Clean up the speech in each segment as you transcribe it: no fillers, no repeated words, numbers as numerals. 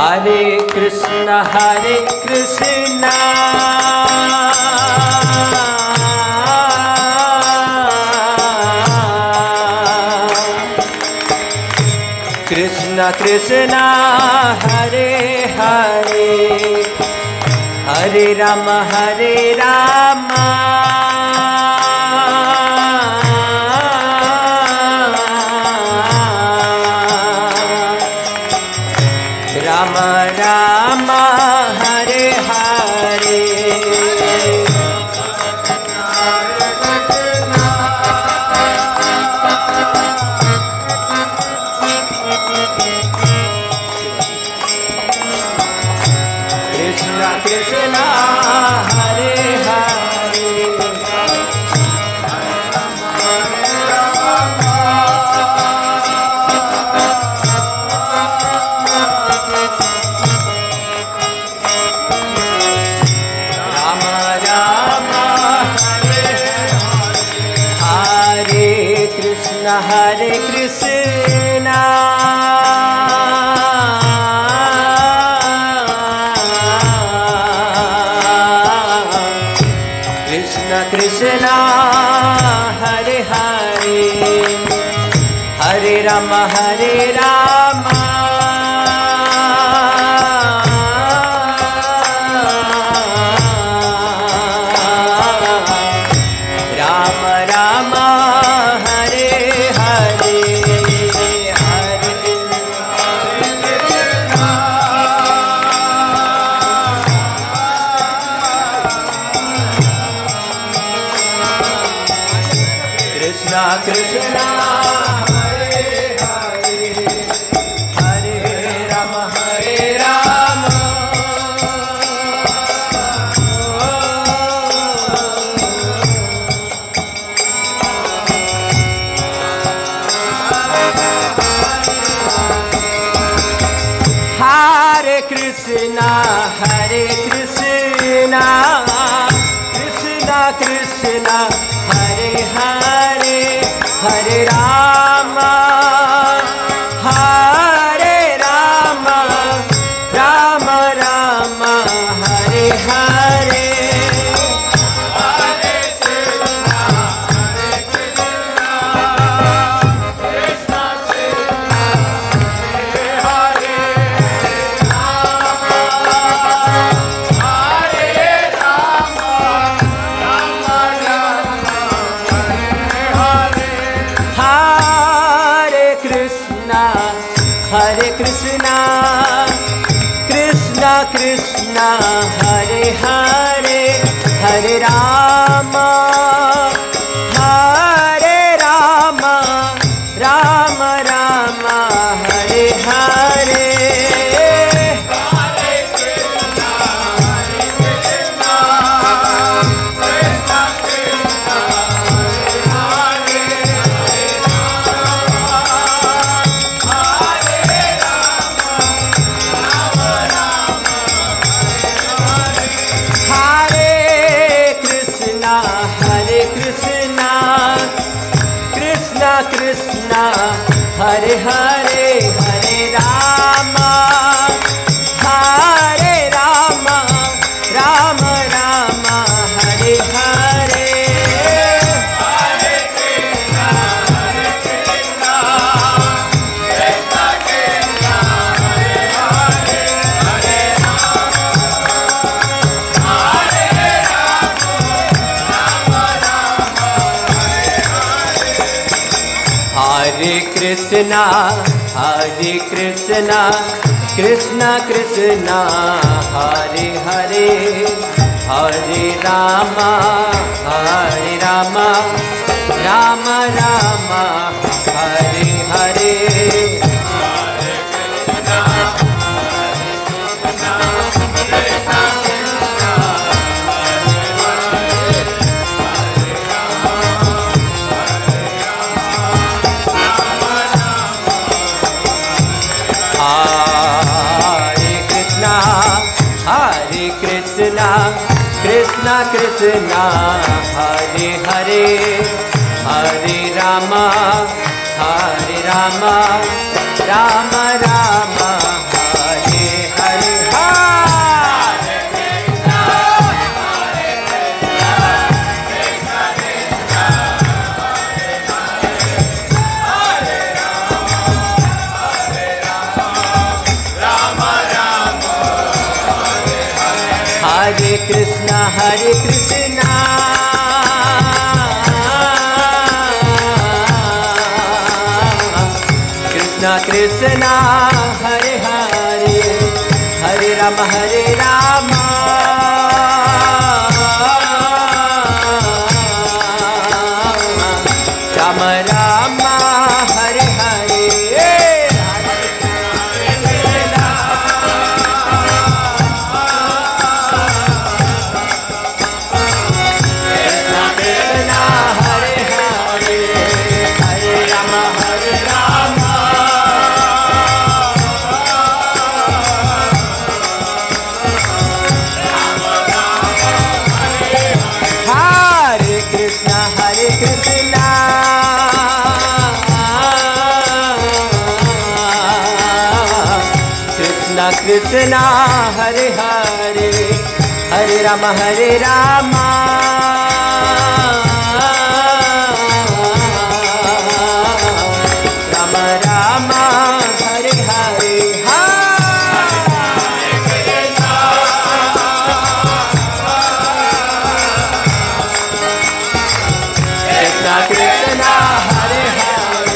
Hare Krishna Krishna Krishna Hare Hare Hare Rama Rama Rama Hare Hare Krishna Krishna Hare Hare Rama Rama Hare Hare Krishna Krishna Krishna Hare Hare Hare Rama Rama Rama Hare Hare Krishna Krishna Hare Hare Hare Rama Hare Krishna Krishna Krishna Hare Hare Hare Rama Rama Rama Hare Hare Hare Krishna Krishna Krishna Hare Hare Hare Krishna Krishna Krishna Hare Hare Hare Rama Rama Rama Hare Hare Hare Krishna Krishna Krishna Hare Hare Krishna Hare Hare Hare Rama Rama Rama Hare Hare Hare Krishna Krishna Krishna Krishna Hare Hare Hare Rama Hare Krishna Krishna Krishna Hare Hare Hare Rama Rama Rama Hare Hare Krishna Krishna Hare Hare Hare Rama Rama Rama Hare Hare Krishna Hare Krishna Krishna Krishna Hare Hare Hare Ram Ram Ram Hare Hare Krishna Hare Hare Hare Ram Ram Ram Hare Hare Krishna Krishna Hare Hare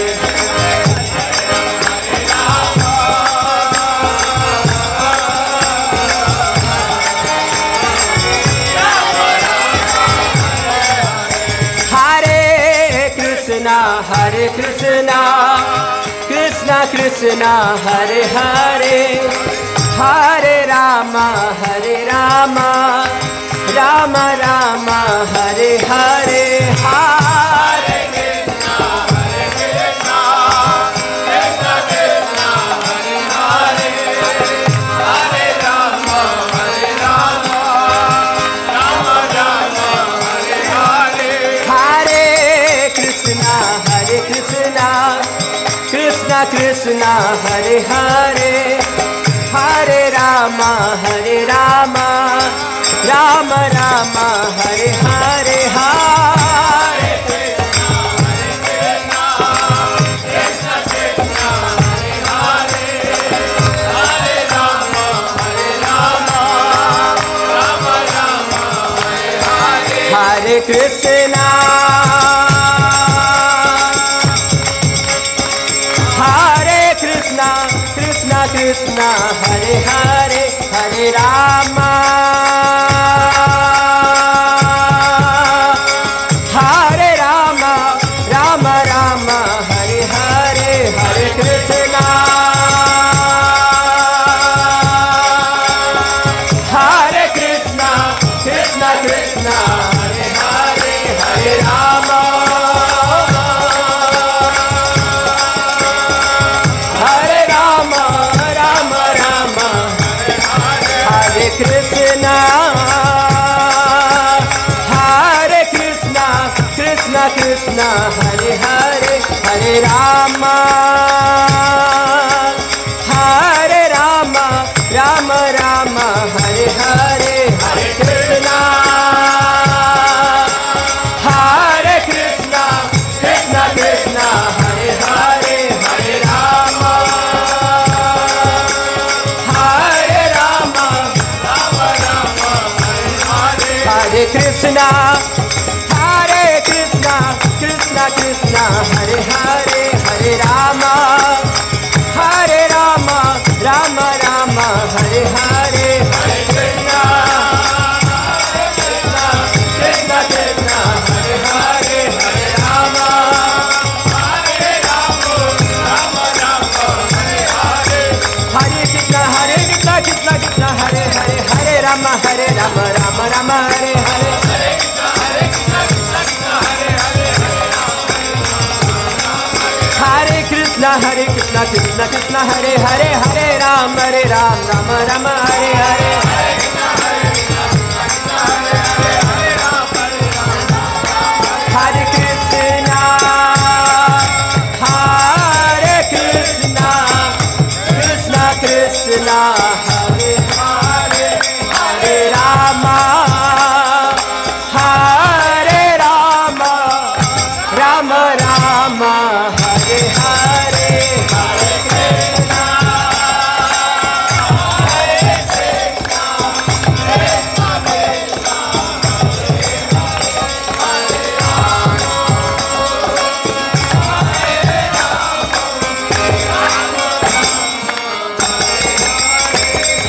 Hare Krishna Krishna Krishna Hare Hare Hare Ram Ram Ram Hare Hare Hare Krishna Krishna Krishna Hare Hare Hare Ram Ram Hare Hare Hare Krishna Krishna Krishna Hare Hare Hare Ram Ram Ram Hare Hare Hare Krishna Krishna Krishna Hare Hare Hare Ram Ram Hare Hare Hare Krishna Krishna Krishna Hare Hare Hare Ram Ram Hare Hare Hare Krishna Krishna Krishna Hare Hare Hare Ram Krishna Krishna Krishna Hare Hare Hare Ram Ram Hare Hare Hare Krishna Krishna Krishna Hare Hare Hare Ram Hare Krishna Krishna Krishna Hare Hare Hare Ram Ram Hare Hare Hare Krishna Krishna Krishna Hare Hare Hare Ram Hare Hare Hare Krishna Krishna Hare Hare Hare Ram Ram Hare Hare Hare Krishna Krishna Hare Hare Hare Ram Ram Hare Hare Hare Krishna Krishna Hare Hare Hare Ram Ram Hare Hare Hare Krishna Krishna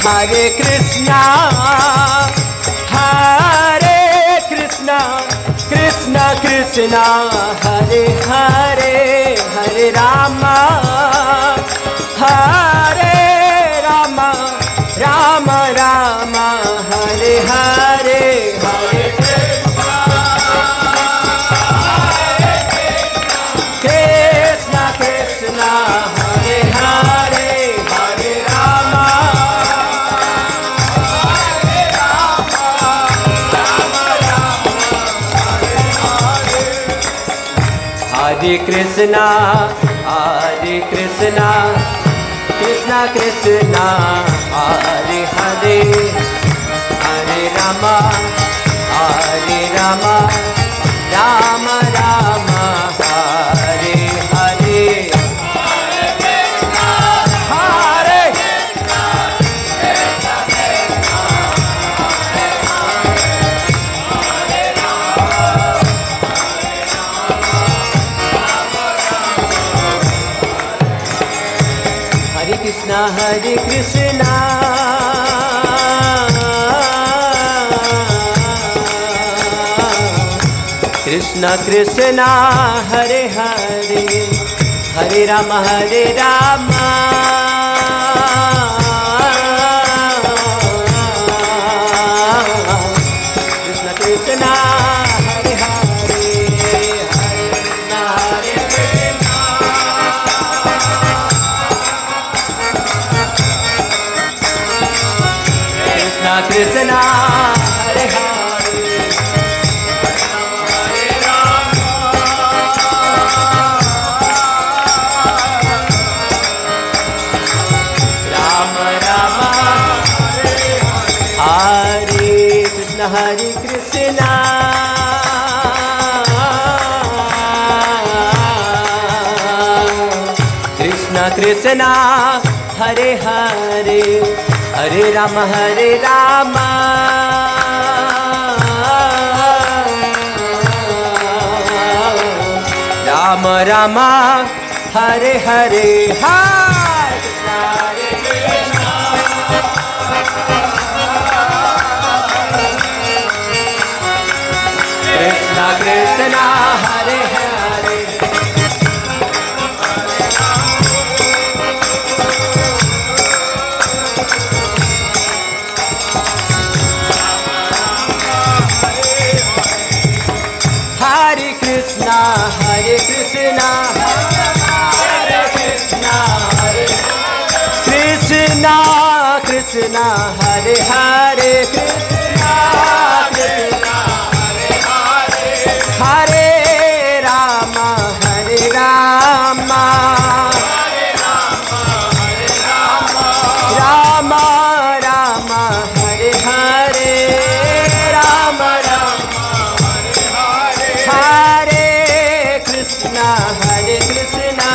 Hare Krishna, Hare Krishna, Krishna Krishna, Hare Hare, Hare Rama, Hare Rama, Rama Rama, Hare Hare, Hare Krishna, Krishna, Hare Hare, Hare Rama, Hare Krishna, Hare Krishna, Krishna Krishna, Hare Hare, Hare Rama, Hare Rama, Rama Rama, Hare Hare, Hare Hare Krishna, Hare Krishna, Krishna Krishna, Hare Hare, Hare Rama, Hare Rama, Krishna Krishna, Hare Hare, Hare Krishna, Hare Krishna, Krishna Krishna, Hare Hare, Rama Rama, Hare Krishna, Hare Krishna, Krishna Krishna, Hare Hare, Hare Rama, Hare Rama, Rama Rama, Hare Hare, Hare Krishna, Hare Krishna, Krishna Krishna, Hare Hare, Hare Krishna, Hare Krishna, Hare Krishna, Hare Krishna, Krishna, Hare Hare, Krishna, Krishna, Hare Rama, Hare Rama, Rama Rama, Hare Hare, Rama Rama, Hare Krishna, Hare Krishna,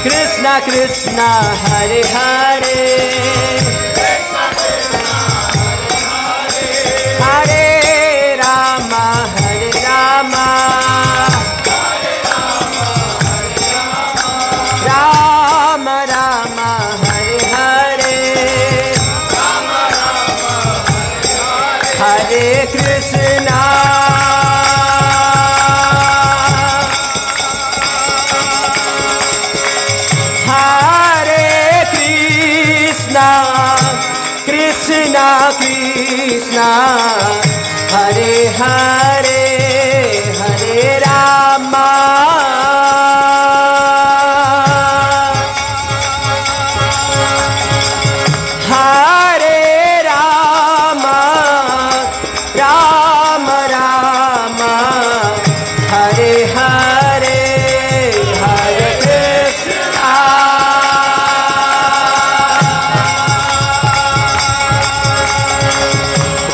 Krishna Krishna, Hare Hare, Hare Rama, Hare Rama, Rama Rama, Hare Hare, Hare Krishna, Hare Krishna, Krishna Krishna, Hare Hare, Hare Rama, Hare Rama, Rama Rama, Hare Hare, Hare Krishna,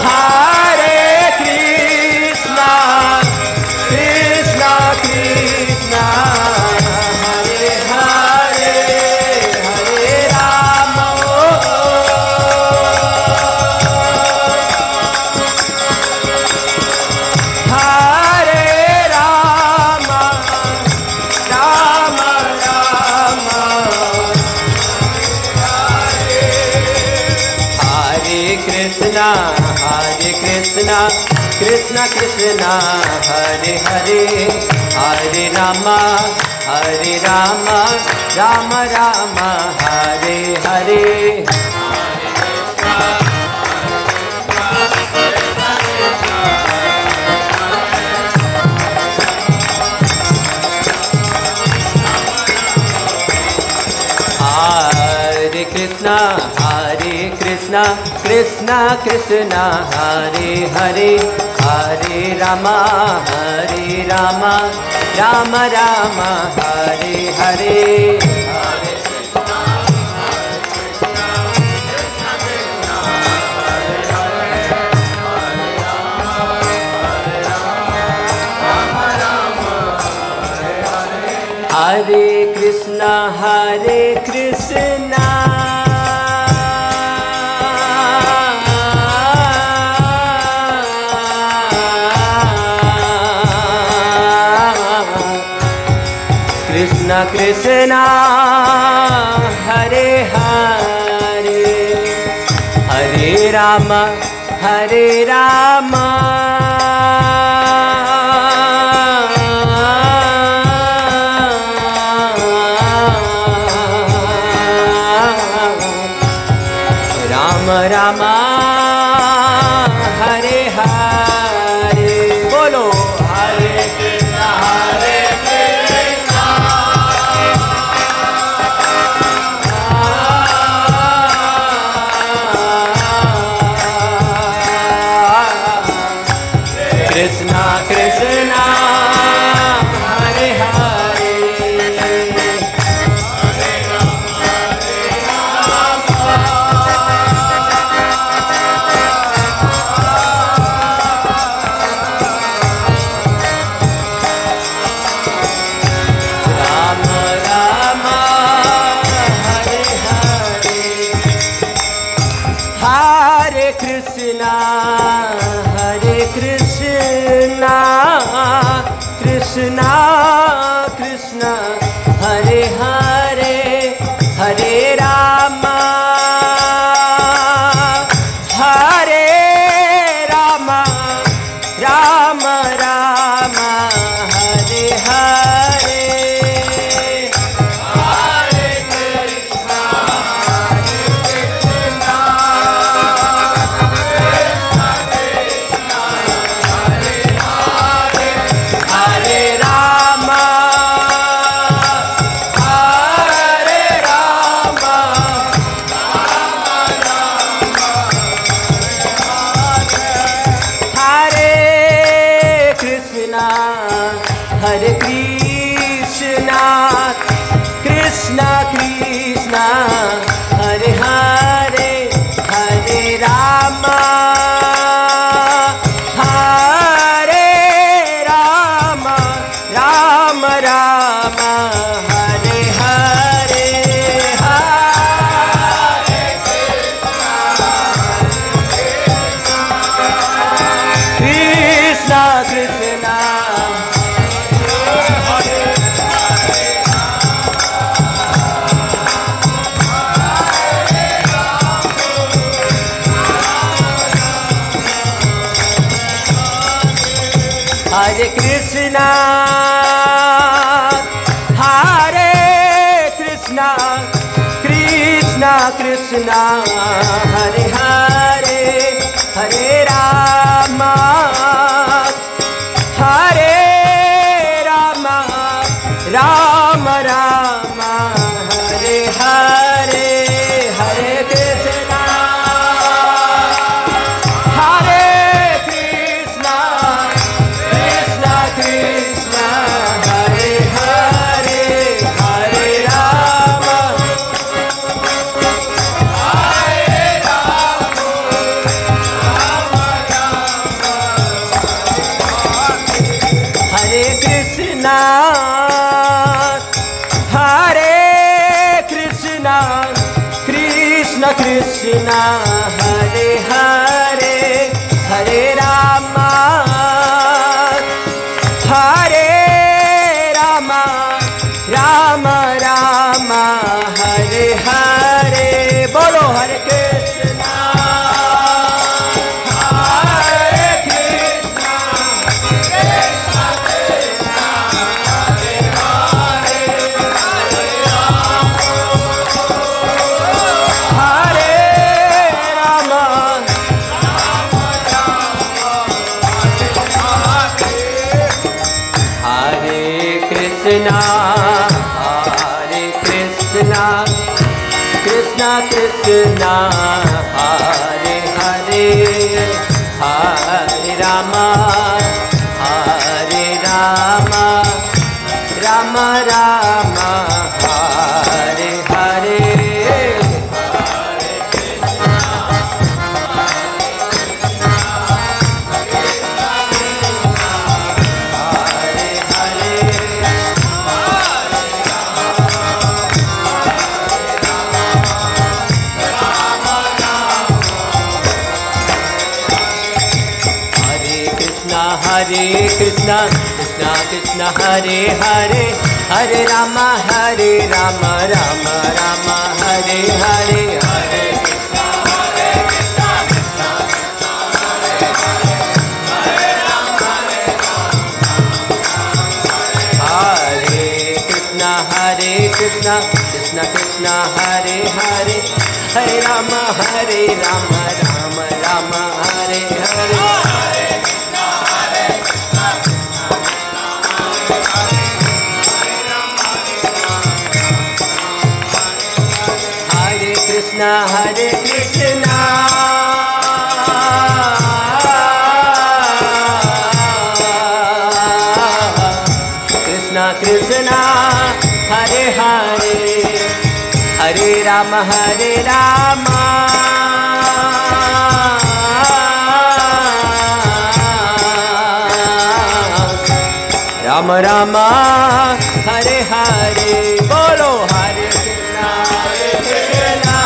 Hare Krishna, Krishna Krishna, Krishna Krishna Hare Hare Hare Rama Rama Rama Hare Hare Hare Krishna Krishna Krishna Hare Hare Hare Rama Rama Rama Hare Hare Hare Krishna Krishna Krishna Hare Hare Hare Rama Rama Hare Hare Bolo Hare Krishna Krishna Krishna Hare Hare Krishna Krishna Hare Hare Hare Rama Rama Rama Hare Hare Hare Krishna Hare Rama Hare Krishna Krishna Krishna Hare Hare Hare Rama Rama Rama Hare Hare Krishna Krishna Hare Krishna Krishna Krishna Hare Hare Hare Rama Rama Rama Hare Hare Hare Krishna Krishna Krishna Hare Hare Hare Rama Hare Krishna Krishna Krishna Hare Hare Hare Rama Rama Rama Hare Hare Bolo Hare Krishna Krishna Krishna Hare Hare Hare Rama Hare Rama Rama Rama Hare Hare Hare Krishna, Krishna Krishna Hare Hare, Hare Rama, Hare Rama, Rama Rama Hare Hare, Hare Krishna, Hare Krishna, Krishna Krishna Hare Hare, Hare Rama, Hare Krishna, Hare Krishna, Krishna Krishna Hare Hare, Hare Rama, Hare Rama, Rama Rama Hare Hare. Krishna Hare Krishna Krishna Krishna Hare Hare Hare Rama Hare Rama Rama Rama Hare Hare Bolo Hare Krishna Hare Krishna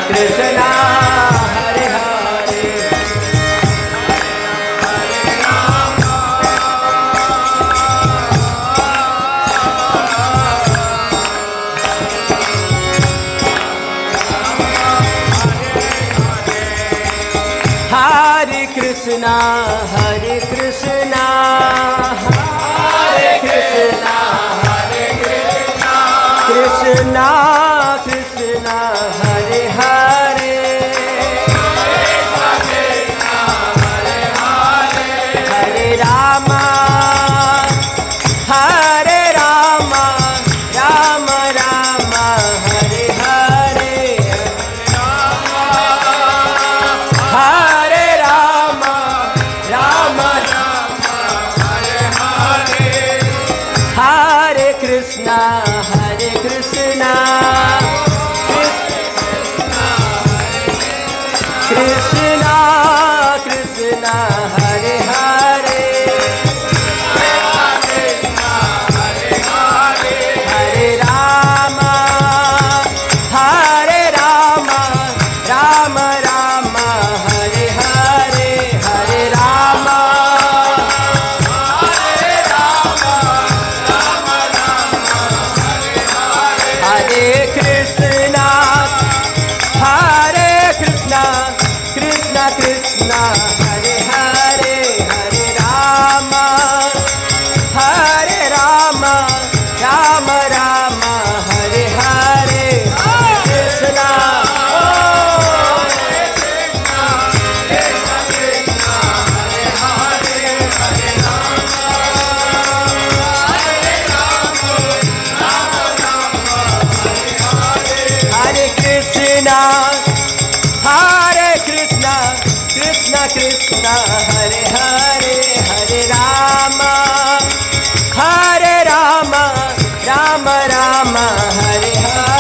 Krishna Hare Hare Hare Krishna Hare Krishna Hare Krishna Hare Krishna Krishna Krishna Hare Hare Hare Rama Hare Rama Rama Rama Hare Hare Hare Rama Rama Hare Krishna Hare Krishna Krishna Krishna Hare Hare Hare Rama Hare Rama Rama Rama Hare Hare Hare Rama Hare Rama Rama Rama Hare Krishna Hare Krishna Krishna Krishna Hare Hare Hare Rama Hare Rama Rama Rama Hare Hare Hare Krishna Hare Krishna Hare Krishna Krishna Krishna Hare Hare Hare Rama Hare Rama Rama Rama Hare Hare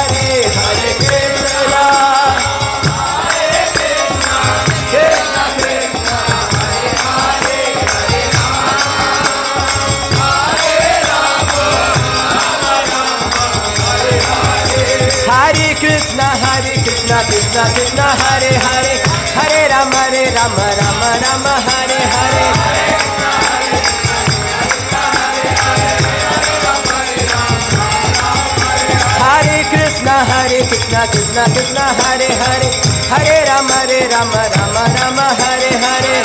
Hare Krishna Hare Krishna Krishna Krishna Hare Hare Hare Rama Hare Rama Rama Rama Hare Hare Hare Krishna Krishna Krishna Hare Hare Hare Rama Rama Rama Hare Hare Hare Krishna Krishna Krishna Hare Hare Hare Rama Rama Rama Hare Hare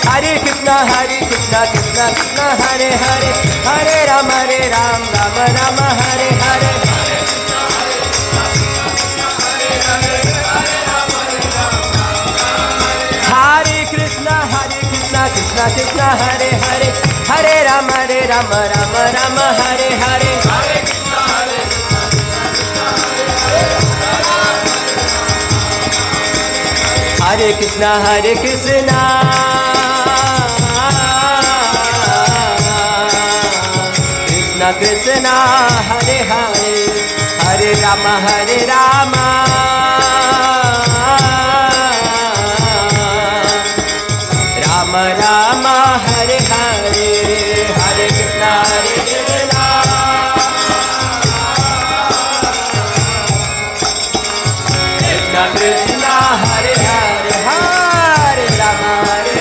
Hare Krishna Krishna Krishna Hare Hare Hare Rama Rama Rama Hare Hare Krishna Hare Hare Hare Rama Rama Rama Hare Hare Hare Krishna Krishna Krishna Hare Hare Hare Rama Rama Rama Hare Hare Hare Krishna Krishna Krishna Hare Hare Hare Rama Hare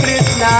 Krishna Krishna Krishna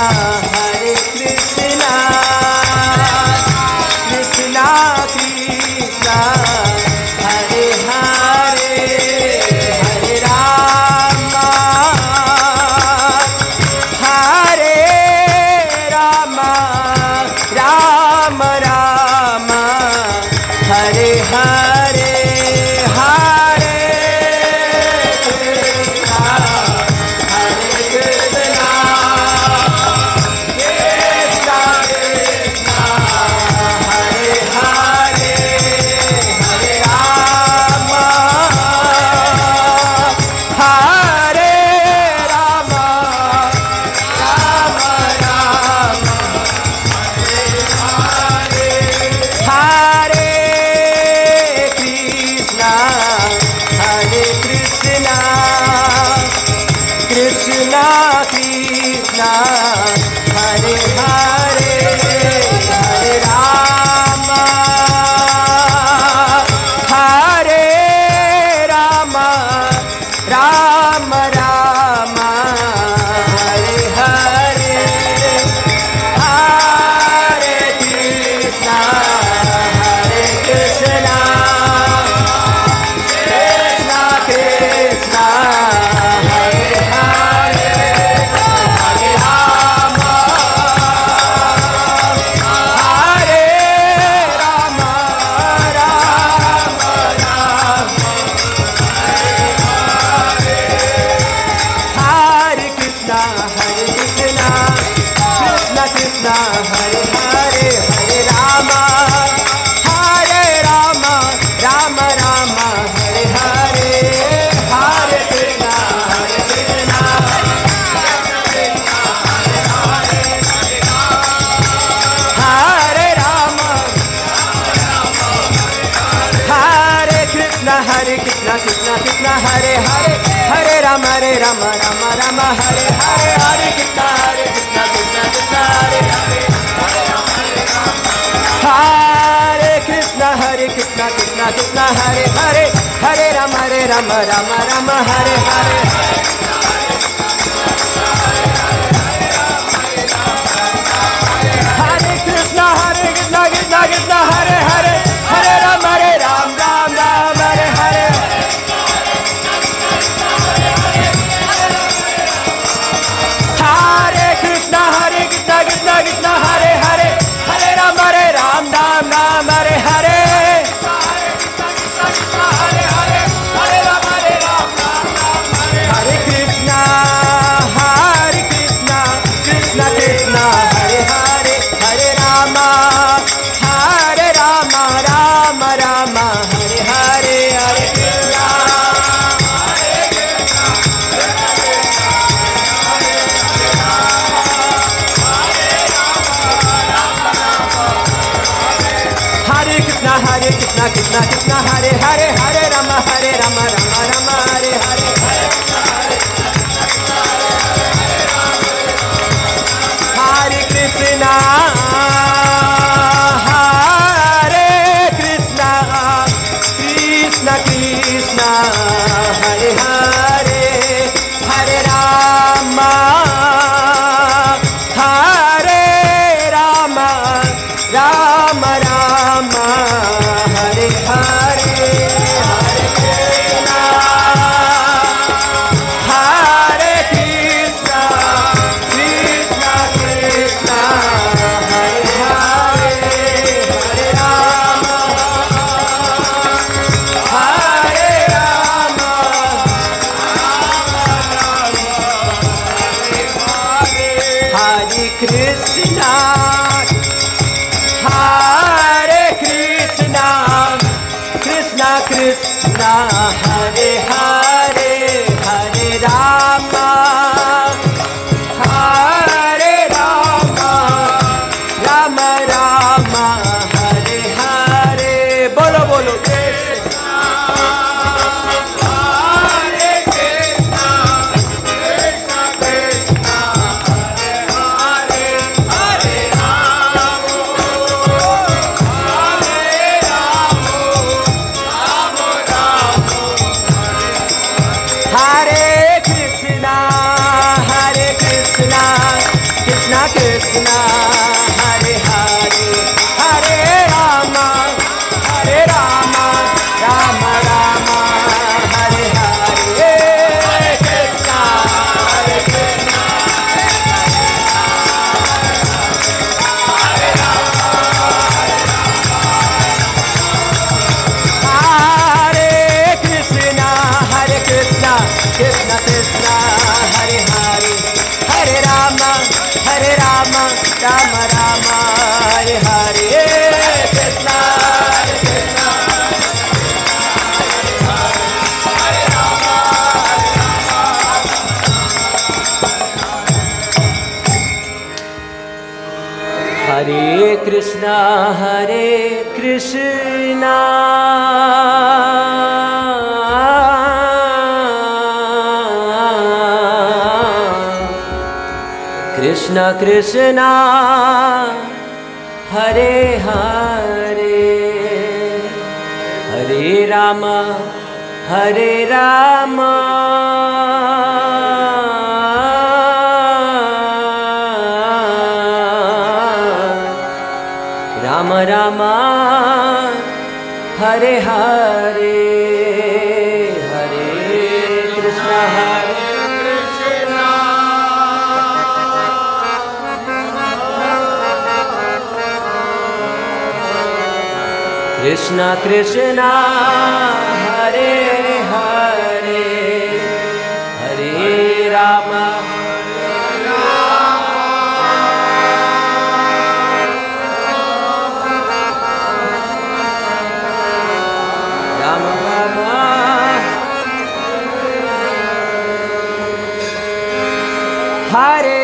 Hare Hare Hare Rama Hare Rama Rama Rama Hare Hare Hare Krishna Krishna Krishna Krishna Hare Hare Hare Rama Hare Rama Rama Rama Hare Krishna Krishna Krishna Krishna Hare Hare Hare Rama Hare Rama Rama Rama Hare Hare Hare Krishna Krishna Krishna Hare Hare Hare Rama Hare Rama Rama Rama Hare Krishna Krishna Krishna Hare Hare Hare Rama Hare Rama Rama Rama Hare Hare Hare Krishna Hare Rama Hare Krishna Krishna Krishna Hare Hare Hare Rama Rama Rama Hare Hare Hare Krishna Krishna Krishna Hare Hare Hare Krishna Krishna Krishna Hare Hare Hare Rama Rama Hare Hare Hare Krishna Krishna Krishna Hare Hare Hare Rama Rama Hare Hare Hare Krishna Krishna Krishna Hare Hare Hare Rama Rama Hare Hare Hare Krishna, Hare Krishna, Krishna Krishna, Hare Hare, Hare Rama, Hare Rama, Rama Rama, Hare Hare. Bolo bolo Krishna, Hare Krishna, Krishna Krishna, Hare Hare, Hare Rama, Hare Rama, Rama Rama, Hare Krishna, Hare Krishna, Krishna Krishna, Hare Hare, Hare Rama, Hare Rama, Rama Rama, Hare Hare, Hare Krishna, Hare Krishna, Hare Krishna, Hare Krishna, Krishna Krishna, Hare Hare, Hare Rama, Hare Rama, Rama Rama, Hare Hare, Hare Krishna, Hare Krishna, Hare Rama, Hare Krishna, Hare Krishna, Krishna Krishna, Hare Hare, Hare Rama, Hare Rama, Rama Rama, Hare Hare, Hare Krishna, Hare Krishna Krishna, Hare Hare, Hare Rama, Rama Rama, Hare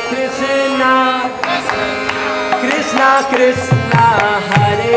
Krishna, Krishna Krishna, Hare